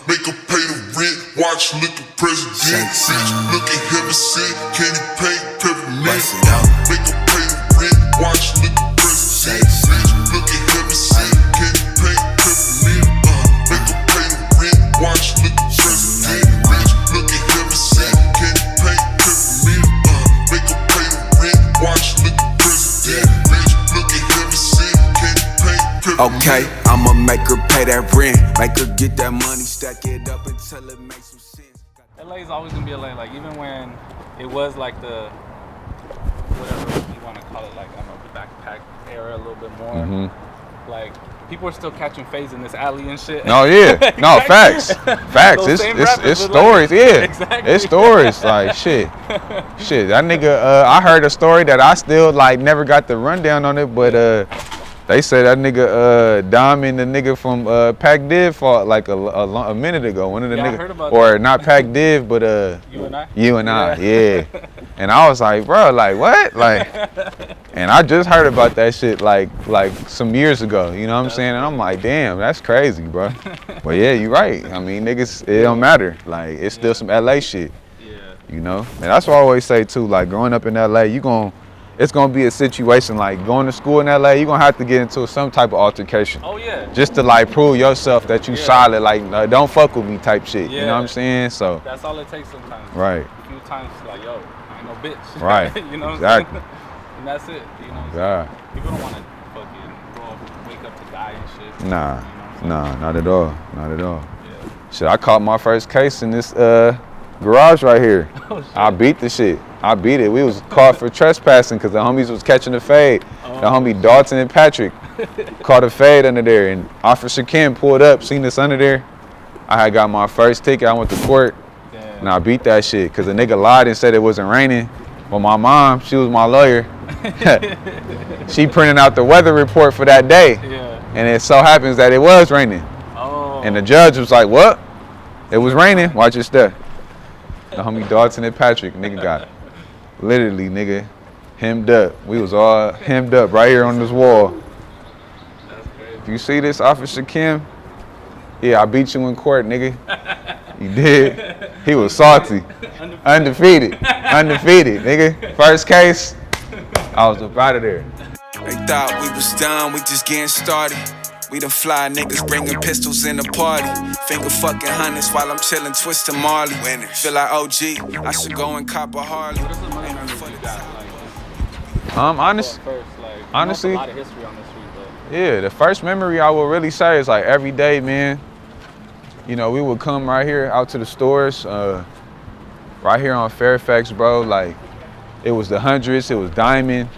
make her pay the rent, watch look at president, bitch, look at heaven sent, candy paint, peppermint, make her pay the rent, watch look at president, bitch, look at heaven sent, candy paint, peppermint, make her pay the rent, watch look at president, bitch, look at heaven sent, candy paint, peppermint, make her pay the rent, watch look at president, bitch, look at heaven sent, candy paint, peppermint. Okay, I'ma make her pay that rent, make her get that money, stack it up until it makes some sense. LA's always gonna be LA, like even when it was like the, whatever you wanna call it, like I don't know, the backpack era a little bit more, like people are still catching phase in this alley and shit. No, yeah, no, facts. It's stories, like, yeah, exactly. It's stories, like shit. That nigga, I heard a story that I still like never got the rundown on it, but they said that nigga Dom and the nigga from Pac Div fought like a minute ago. One of the niggas, I heard about or that. Not Pac Div, but You and I, yeah. And I was like, bro, like what, like, and I just heard about that shit like some years ago. You know what I'm saying? And I'm like, damn, that's crazy, bro. But yeah, you're right. I mean, niggas, it don't matter. Like, it's still some LA shit. Yeah. You know, and that's what I always say too. Like, growing up in LA, it's gonna be a situation like going to school in LA, you're gonna have to get into some type of altercation. Oh yeah. Just to like prove yourself that you solid, like don't fuck with me type shit. You know what I'm saying? So that's all it takes sometimes. Right. A few times like, yo, I ain't no bitch. Right. You know what exactly. I'm saying? And that's it. You know what I'm saying? People don't wanna fucking grow up, wake up to die and shit. Nah. You know Nah, not at all. Not at all. Yeah. Shit, I caught my first case in this garage right here. Oh, shit. I beat the shit. I beat it. We was caught for trespassing because the homies was catching the fade. The homie Dalton and Patrick caught a fade under there, and Officer Kim pulled up, seen us under there. I had got my first ticket. I went to court, and I beat that shit because the nigga lied and said it wasn't raining. But my mom, she was my lawyer. She printed out the weather report for that day, and it so happens that it was raining. And the judge was like, "What? It was raining. Watch your step." The homie Dalton and Patrick, nigga got literally, nigga, hemmed up. We was all hemmed up right here on this wall. That's crazy. If you see this, Officer Kim, yeah, I beat you in court, nigga. You did. He was salty. Undefeated, nigga. First case, I was up out of there. They thought we was done, we just getting started. We the fly niggas bringing pistols in the party. Finger fucking hundreds while I'm chillin', twisting Marley. Feel like OG, I should go and cop a Harley. Honestly, a lot of history on this street, though. Yeah, the first memory I will really say is like every day, man. You know, we would come right here out to the stores, right here on Fairfax, bro. Like, it was the Hundreds, it was Diamond,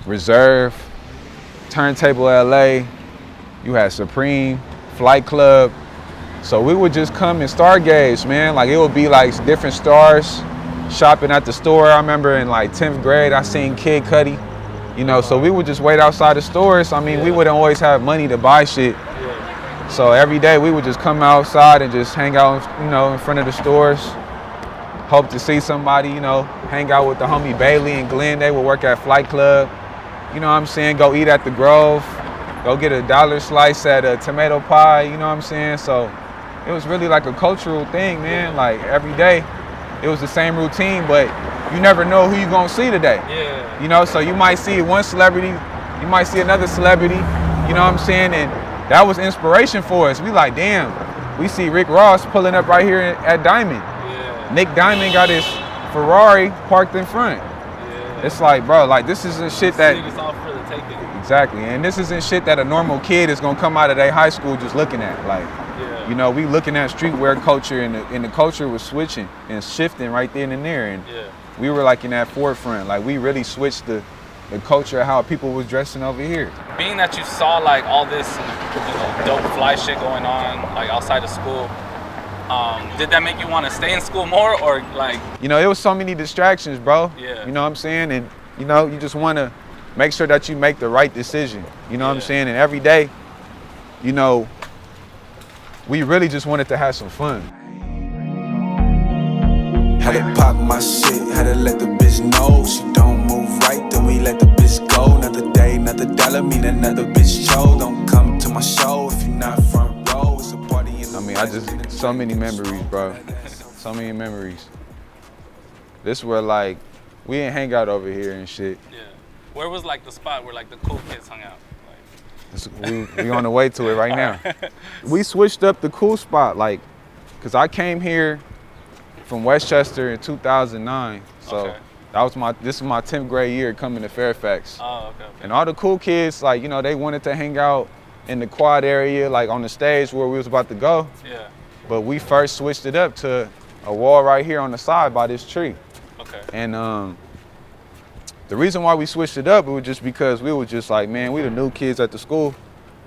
Reserve, Turntable LA. You had Supreme, Flight Club. So we would just come and stargaze, man. Like, it would be like different stars shopping at the store. I remember in like 10th grade, I seen Kid Cudi, you know, so we would just wait outside the stores. I mean, we wouldn't always have money to buy shit. So every day we would just come outside and just hang out, you know, in front of the stores. Hope to see somebody, you know, hang out with the homie Bailey and Glenn. They would work at Flight Club. You know what I'm saying? Go eat at the Grove. Go get $1 slice at a tomato pie, you know what I'm saying? So it was really like a cultural thing, man. Like every day, it was the same routine, but you never know who you're gonna see today. Yeah. You know, so you might see one celebrity, you might see another celebrity, you know what I'm saying? And that was inspiration for us. We like, damn, we see Rick Ross pulling up right here at Diamond. Yeah. Nick Diamond got his Ferrari parked in front. Yeah. It's like, bro, like this is the shit that. It's all for the taking. Exactly, and this isn't shit that a normal kid is gonna come out of their high school just looking at. Like, you know, we looking at streetwear culture, and the culture was switching and shifting right then and there, and we were like in that forefront. Like, we really switched the culture of how people was dressing over here. Being that you saw like all this, you know, dope fly shit going on like outside of school, did that make you want to stay in school more, or like? You know, it was so many distractions, bro. Yeah. You know what I'm saying, and you know, you just want to make sure that you make the right decision. You know what I'm saying? And every day, you know, we really just wanted to have some fun. Had to pop my shit, had to let the bitch know she don't move right, then we let the bitch go. Another day, another dollar, mean another bitch show. Don't come to my show if you're not front row. It's a party in the mean, so many memories, bro. So many memories. This where like, we didn't hang out over here and shit. Yeah. Where was like the spot where like the cool kids hung out? We on the way to it right now. We switched up the cool spot, like, cause I came here from Westchester in 2009. So Okay. this is my 10th grade year coming to Fairfax. Oh, okay. And all the cool kids, like, you know, they wanted to hang out in the quad area, like on the stage where we was about to go. Yeah. But we first switched it up to a wall right here on the side by this tree. Okay. And the reason why we switched it up, it was just because we were just like, man, we the new kids at the school,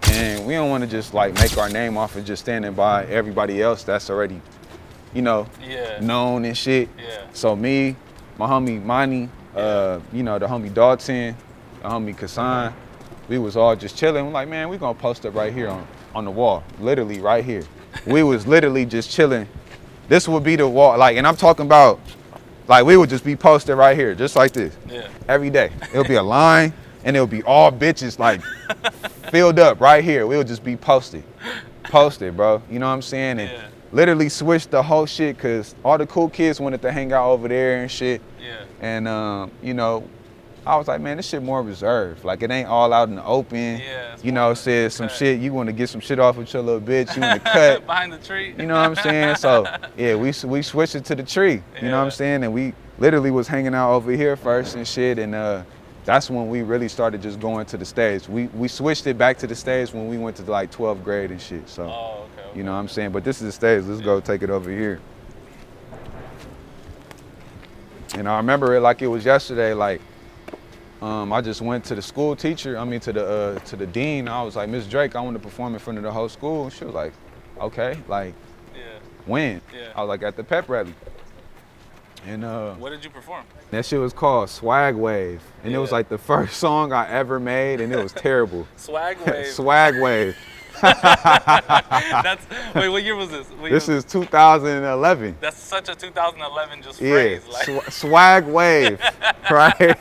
and we don't want to just like make our name off of just standing by everybody else that's already, you know, known and shit. Yeah. So me, my homie Monty, you know, the homie Dalton, the homie Kassan, we was all just chilling. We're like, man, we gonna post up right here on the wall, literally right here. We was literally just chilling. This would be the wall, like, and I'm talking about, like, we would just be posted right here, just like this. Yeah. Every day. It'll be a line, and it'll be all bitches, like, filled up right here. We'll just be posted, bro. You know what I'm saying? And literally switched the whole shit, because all the cool kids wanted to hang out over there and shit. Yeah. And, you know, I was like, man, this shit more reserved. Like, it ain't all out in the open. Yeah. You know, said some shit, you want to get some shit off with your little bitch, you want to cut. Behind the tree. You know what I'm saying? So, yeah, we switched it to the tree. You know what I'm saying? And we literally was hanging out over here first and shit. And that's when we really started just going to the stage. We switched it back to the stage when we went to like 12th grade and shit. So, okay. You know what I'm saying? But this is the stage. Let's go take it over here. And I remember it like it was yesterday. Like, I just went to the school teacher, to the dean. I was like, Miss Drake, I want to perform in front of the whole school. And she was like, okay, like, when? Yeah. I was like, at the pep rally. And what did you perform? that shit was called Swag Wave. And it was like the first song I ever made, and it was terrible. Swag Wave. Swag Wave. Wait, what year was this? This is 2011. That's such a 2011 just phrase. Like. Swag Wave, right?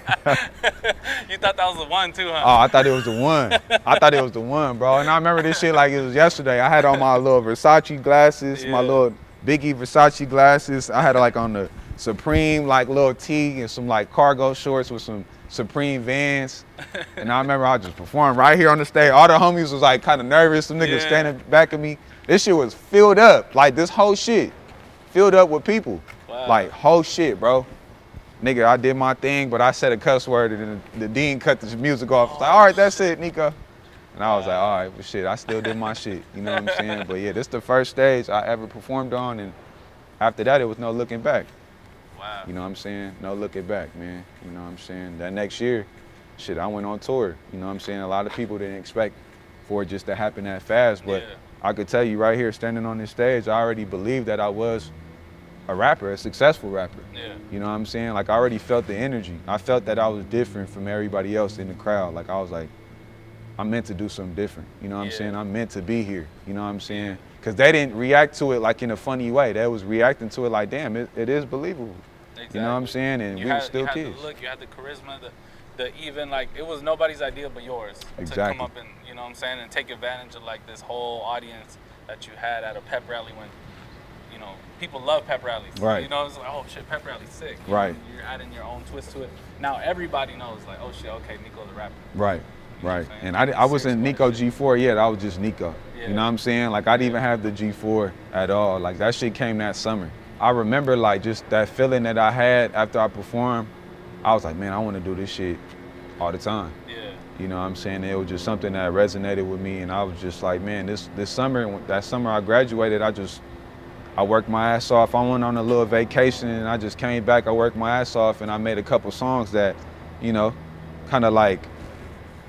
You thought that was the one too, huh? Oh, I thought it was the one. Bro. And I remember this shit like it was yesterday. I had on my little Versace glasses, my little Biggie Versace glasses. I had like on the Supreme like little tee and some like cargo shorts with some Supreme Vans. And I remember I just performed right here on the stage. All the homies was like kind of nervous. Some niggas standing back of me. This shit was filled up. Like this whole shit filled up with people. Wow. Like whole shit, bro. Nigga, I did my thing, but I said a cuss word and the dean cut the music off. It's like, all right, that's it, Niko. And I was like, all right, well, shit, I still did my shit. You know what I'm saying? But yeah, this the first stage I ever performed on, and after that, it was no looking back. Wow. You know what I'm saying? No looking back, man. You know what I'm saying? That next year, shit, I went on tour. You know what I'm saying? A lot of people didn't expect for it just to happen that fast, but I could tell you right here, standing on this stage, I already believed that I was a rapper, a successful rapper. Yeah. You know what I'm saying? Like, I already felt the energy. I felt that I was different from everybody else in the crowd. Like, I was like, I'm meant to do something different. You know what I'm saying? I'm meant to be here. You know what I'm saying? Because they didn't react to it like in a funny way. They was reacting to it like, damn, it is believable. Exactly. You know what I'm saying? And we were still kids. You had the look, you had the charisma, the even, like, it was nobody's idea but yours. Exactly. To come up and, you know what I'm saying, and take advantage of, like, this whole audience that you had at a pep rally when, you know, people love pep rallies. Right. You know, it's like, oh shit, pep rally's sick. Right. You're adding your own twist to it. Now everybody knows, like, oh shit, okay, Niko's a rapper. Right. You know Right. And I wasn't Niko G4 yet. I was just Niko. Yeah. You know what I'm saying? Like, I didn't even have the G4 at all. Like, that shit came that summer. I remember, like, just that feeling that I had after I performed. I was like, man, I want to do this shit all the time. Yeah. You know what I'm saying? It was just something that resonated with me. And I was just like, man, this summer, that summer I graduated, I worked my ass off. I went on a little vacation and I just came back. I worked my ass off and I made a couple songs that, you know, kind of like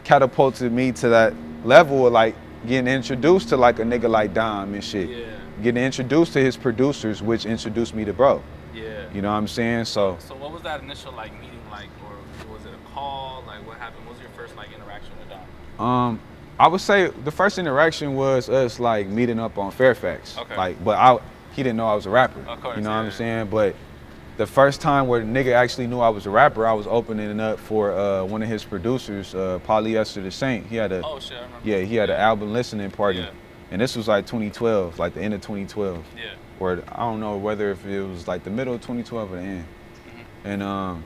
catapulted me to that level of like getting introduced to like a nigga like Dom and shit. Yeah. Getting introduced to his producers, which introduced me to bro. Yeah. You know what I'm saying? So what was that initial like meeting like, or was it a call? Like, what happened? What was your first like interaction with Dom? I would say the first interaction was us like meeting up on Fairfax. Okay. Like, but he didn't know I was a rapper. Of course, you know what I'm saying? But the first time where the nigga actually knew I was a rapper, I was opening up for one of his producers, Polyester the Saint. He had a oh shit, I remember. he had an album listening party. Yeah. And this was like 2012, like the end of 2012. Yeah. Or I don't know whether if it was like the middle of 2012 or the end. And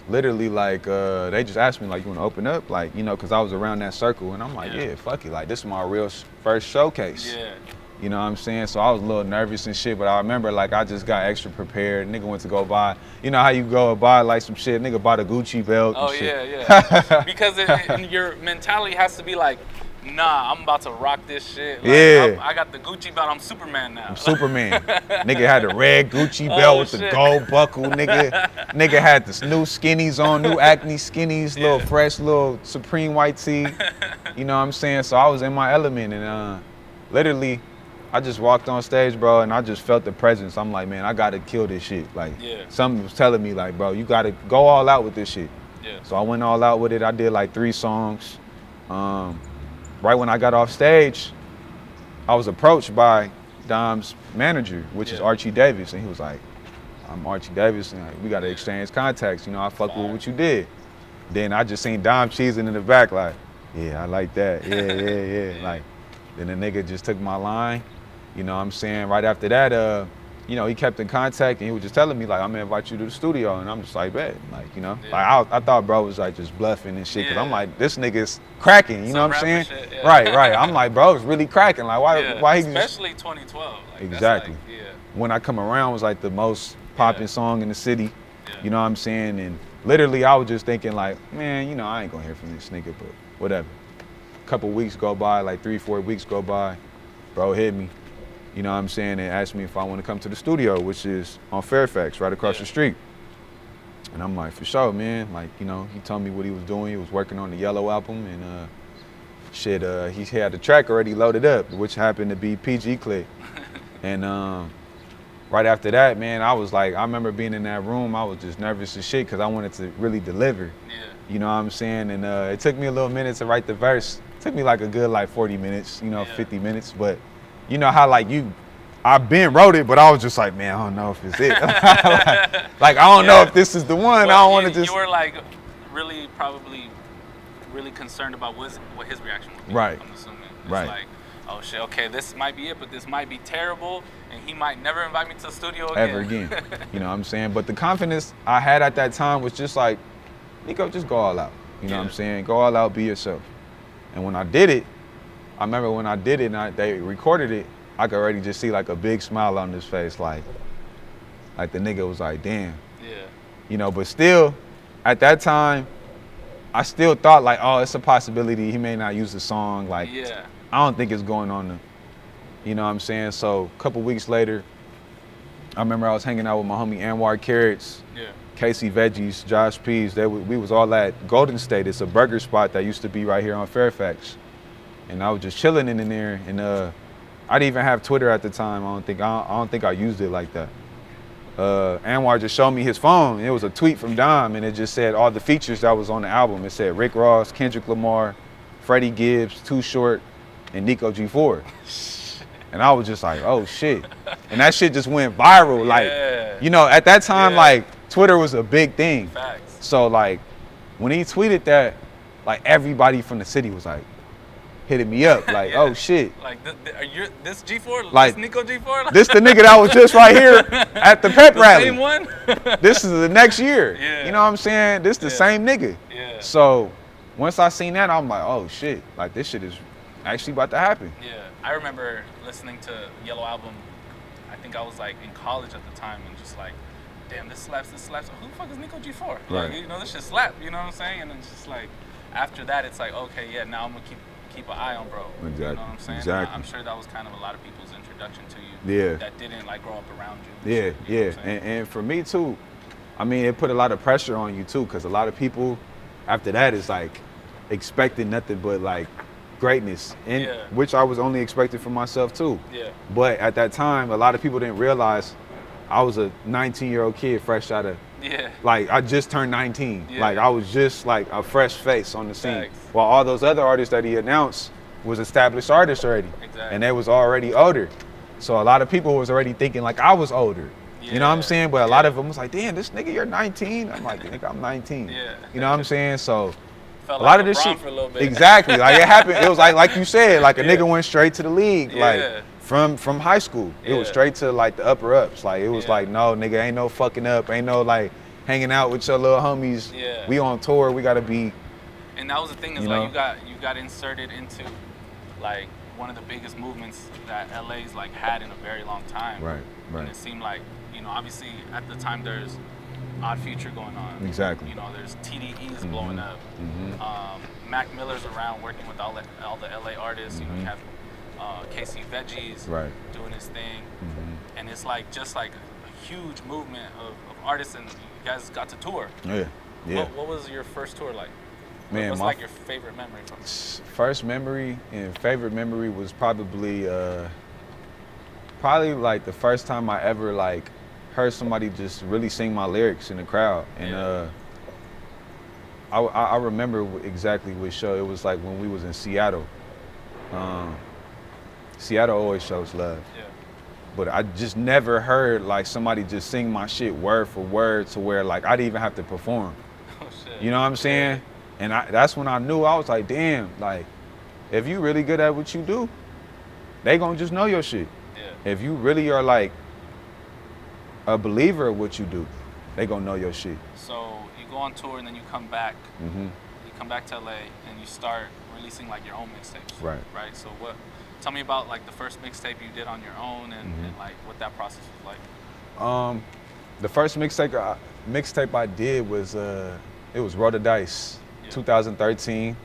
literally like they just asked me like, you want to open up? Like, you know, because I was around that circle, and I'm like, yeah, fuck it. Like, this is my real first showcase. Yeah. You know what I'm saying? So I was a little nervous and shit, but I remember like I just got extra prepared. Nigga went to go buy, you know how you go buy like some shit. Nigga bought a Gucci belt. Oh and shit. yeah. Because your mentality has to be like, nah, I'm about to rock this shit. Like, Yeah. I got the Gucci belt. I'm Superman now. I'm Superman. Nigga had the red Gucci belt with the gold buckle. Nigga had the new skinnies on, new Acne skinnies, little fresh, little Supreme white tee. You know what I'm saying? So I was in my element, and literally, I just walked on stage, bro, and I just felt the presence. I'm like, man, I gotta kill this shit. Like, something was telling me, like, bro, you gotta go all out with this shit. Yeah. So I went all out with it. I did like 3 songs. Right when I got off stage, I was approached by Dom's manager, which is Archie Davis, and he was like, I'm Archie Davis, and like, we gotta exchange contacts. You know, I fuck with what you did. Then I just seen Dom cheesing in the back, like, yeah, I like that. Yeah. Like, then the nigga just took my line. You know what I'm saying? Right after that, you know, he kept in contact, and he was just telling me, like, I'm gonna invite you to the studio. And I'm just like, bet. Like, you know? Like, I thought bro was like just bluffing and shit, because I'm like, this nigga's cracking, you know what I'm saying? Shit, Right. I'm like, bro, it's really cracking. Like, why he just... Especially 2012. Like, exactly. That's like, When I Come Around was like the most popping song in the city. You know what I'm saying? And literally, I was just thinking like, man, you know, I ain't gonna hear from this nigga, but whatever. A couple weeks go by, like 3-4 weeks go by, bro hit me. You know what I'm saying, and asked me if I want to come to the studio, which is on Fairfax, right across the street. And I'm like, for sure, man. Like, you know, he told me what he was doing. He was working on the Yellow album, and he had the track already loaded up, which happened to be PG Click. And right after that, man, I was like, I remember being in that room, I was just nervous as shit, because I wanted to really deliver. You know what I'm saying? And it took me a little minute to write the verse. It took me like a good like 40 minutes, you know, 50 minutes, but you know how like I've been wrote it, but I was just like, man, I don't know if it's it. like I don't know if this is the one. Well, I don't want to just. You were like probably really concerned about what his reaction would be. Right. I'm assuming. It's right. Like, oh shit, okay, this might be it, but this might be terrible, and he might never invite me to the studio ever again. You know what I'm saying? But the confidence I had at that time was just like, Niko, just go all out. You know what I'm saying? Go all out, be yourself. And when I did it, I remember when I did it and they recorded it, I could already just see like a big smile on his face, like the nigga was like, damn. Yeah. You know, but still, at that time, I still thought like, oh, it's a possibility he may not use the song. Like, I don't think it's going on the, you know what I'm saying? So a couple weeks later, I remember I was hanging out with my homie Anwar Carrots, Casey Veggies, Josh Pease. We was all at Golden State. It's a burger spot that used to be right here on Fairfax. And I was just chilling in there, and I didn't even have Twitter at the time. I don't think I used it like that. Anwar just showed me his phone. It was a tweet from Dom, and it just said all the features that was on the album. It said Rick Ross, Kendrick Lamar, Freddie Gibbs, Too Short, and Niko G4. And I was just like, oh shit. And that shit just went viral. Like, you know, at that time, like, Twitter was a big thing. Facts. So like, when he tweeted that, like everybody from the city was like, hitting me up, like, oh shit. Like, this G4? Like, this Niko G4? This the nigga that was just right here at the pep rally. Same one? This is the next year. You know what I'm saying? This the same nigga. So once I seen that, I'm like, oh shit. Like, this shit is actually about to happen. Yeah. I remember listening to Yellow Album. I think I was like in college at the time, and just like, damn, this slaps, this slaps. Who the fuck is Niko G4? Like, you know, this shit slap, you know what I'm saying? And it's just like, after that, it's like, okay, yeah, now I'm gonna keep an eye on bro. Exactly. You know what I'm saying? Exactly. I'm sure that was kind of a lot of people's introduction to you. That didn't like grow up around you. Yeah. And for me too, I mean, it put a lot of pressure on you too, because a lot of people after that is like expecting nothing but like greatness, and which I was only expecting for myself too. But at that time, a lot of people didn't realize I was a 19-year-old kid fresh out of, like, I just turned 19. Like, I was just like a fresh face on the scene. While all those other artists that he announced was established artists already. And they was already older. So a lot of people was already thinking like I was older. You know what I'm saying? But a lot of them was like, damn, this nigga, you're 19? I'm like, nigga, I'm 19. You know what I'm saying? So Felt a lot like of this LeBron shit, for a little bit. exactly, like it happened. It was like you said, like a nigga went straight to the league, Yeah. like from high school. It was Yeah. straight to like the upper ups. Like it was Yeah. like, no, nigga, ain't no fucking up, ain't no like hanging out with your little homies. Yeah. We on tour, we gotta be. And that was the thing is You like know? you got inserted into like one of the biggest movements that LA's like had in a very long time. Right, And right. it seemed like, you know, obviously at the time there's Odd Future going on. Exactly. You know, there's TDE's blowing up. Mm-hmm. Mac Miller's around working with all the LA artists. You know, you have KC Veggies Right. doing his thing. Mm-hmm. And it's like just like a huge movement of artists, and you guys got to tour. Yeah, yeah. What was your first tour like? Man, What's my like your favorite memory from it? first memory and favorite memory was probably like the first time I ever like heard somebody just really sing my lyrics in the crowd. And Yeah. I remember exactly which show. It was like when we was in Seattle. Seattle always shows love. Yeah. But I just never heard like somebody just sing my shit word for word to where like I didn't even have to perform. Oh shit. You know what I'm saying? And that's when I knew. I was like, damn, like, if you really good at what you do, they gonna just know your shit. Yeah. If you really are like a believer of what you do, they gonna know your shit. So you go on tour and then you come back. Mm-hmm. You come back to LA and you start releasing like your own mixtapes. Right. Right. So tell me about like the first mixtape you did on your own and, Mm-hmm. and like what that process was like. The first mixtape I did was it was Rotterdice, 2013.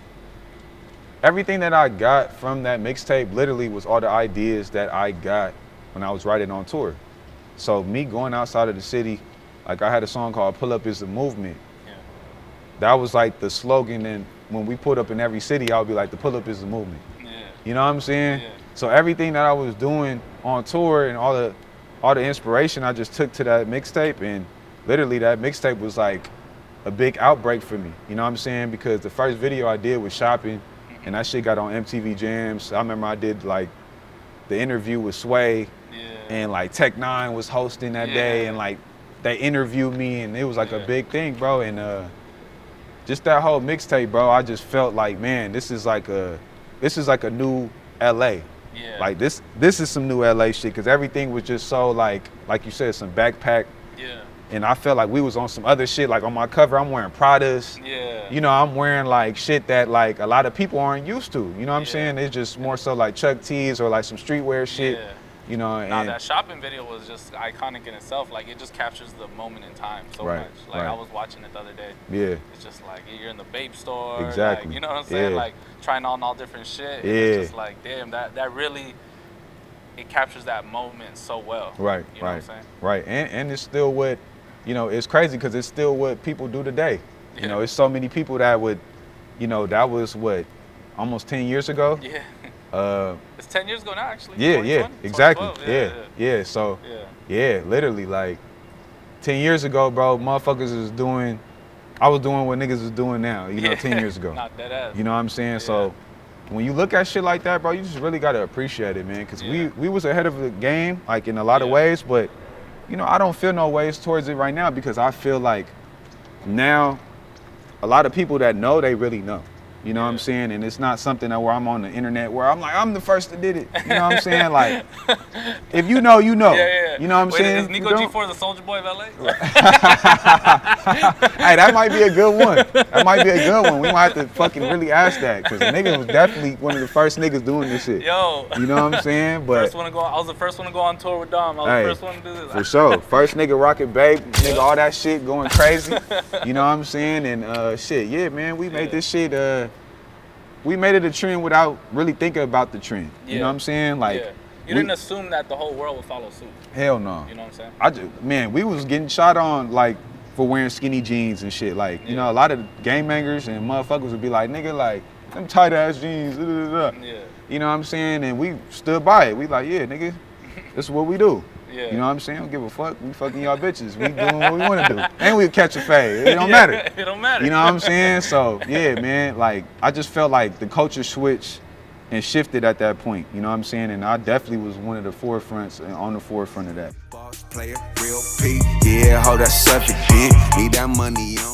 Everything that I got from that mixtape literally was all the ideas that I got when I was writing on tour. So me going outside of the city, like I had a song called Pull Up Is the Movement. Yeah. That was like the slogan, and when we put up in every city, I would be like, the pull up is the movement. Yeah. You know what I'm saying? Yeah. So everything that I was doing on tour and all the inspiration I just took to that mixtape, and literally that mixtape was like a big outbreak for me. You know what I'm saying? Because the first video I did was shopping, and that shit got on MTV Jams. I remember I did like the interview with Sway, and like Tech Nine was hosting that day, and like they interviewed me, and it was like a big thing, bro. And just that whole mixtape, bro, I just felt like, man, this is like a new LA. Yeah. Like this is some new LA shit, because everything was just so like you said, some backpack. Yeah. And I felt like we was on some other shit. Like on my cover, I'm wearing Pradas. Yeah. You know, I'm wearing like shit that like a lot of people aren't used to. You know what I'm Yeah. saying? It's just more so like Chuck T's or like some streetwear shit. Yeah. You know, Now and that shopping video was just iconic in itself. Like it just captures the moment in time so Right, much. Like I right. was watching it the other day. yeah, It's just like you're in the babe store. Exactly. Like, you know what I'm saying? Yeah. Like trying on all different shit. Yeah. It's just like, damn, that really, it captures that moment so well. right, You know right, what I'm saying? right. And it's still what, you know, it's crazy because it's still what people do today. Yeah. You know, it's so many people that would, you know, that was what, almost 10 years ago. Yeah. Uh, It's 10 years ago now, actually. yeah, 2020, exactly. 2012. Yeah. So, Yeah. literally like 10 years ago, bro, motherfuckers I was doing what niggas is doing now, you know, 10 years ago. Not that ass. You know what I'm saying? So when you look at shit like that, bro, you just really gotta appreciate it, man. Cause Yeah. we was ahead of the game, like in a lot of Yeah. ways, but you know, I don't feel no ways towards it right now because I feel like now a lot of people that know, they really know. You know what I'm Yeah. saying? And it's not something that where I'm on the internet where I'm like, I'm the first that did it. You know what I'm saying? Like, if you know, you know. Yeah. You know what I'm Wait, saying? Is If you Niko don't- G4 the Soldier Boy of LA? Hey, that might be a good one. That might be a good one. We might have to fucking really ask that, because the nigga was definitely one of the first niggas doing this shit. Yo. You know what I'm saying? But First one to go. I was the first one to go on tour with Dom. I was Hey, the first one to do this. for sure. First nigga rocking babe, nigga, all that shit going crazy. You know what I'm saying? And shit, yeah, man, we made this shit. We made it a trend without really thinking about the trend. You know what I'm saying? Like, Yeah. You didn't assume that the whole world would follow suit. hell no. You know what I'm saying? Man, we was getting shot on like for wearing skinny jeans and shit. Like, you know, a lot of game bangers and motherfuckers would be like, nigga, like, them tight ass jeans. Da, da, da. Yeah. You know what I'm saying? And we stood by it. We like, yeah, nigga, this is what we do. Yeah. You know what I'm saying? Don't give a fuck. We fucking y'all bitches. We doing what we want to do. And we catch a fade. It don't matter. It don't matter. You know what I'm saying? So, yeah, man, like, I just felt like the culture switched and shifted at that point. You know what I'm saying? And I definitely was one of the forefronts and on the forefront of that. Boss player, real P. Yeah, hold that subject, bitch. Need that money on.